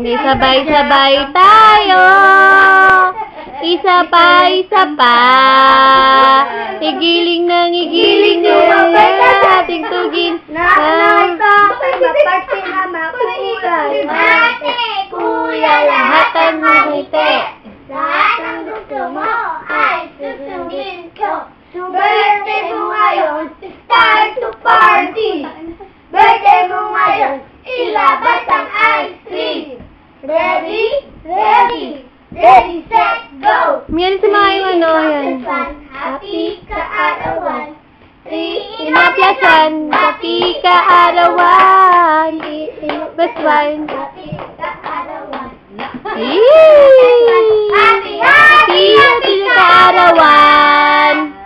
May sabay-sabay tayo. Isa pa. Igiling ng ating tugin. Maparte na makulay. Ate, kuya, lahat ang ngumiti. Lahat ang gusto mo ay susundin ko. Birthday mo ngayon, start to party. Birthday mo ngayon, ilabas ang ice cream. Ready? Ready, set, go! Yan si mga yung ano, yan. Happy kaarawan. 3 Inaplasan, happy kaarawan. Best one. Happy kaarawan. Yee! Happy Happy kaarawan.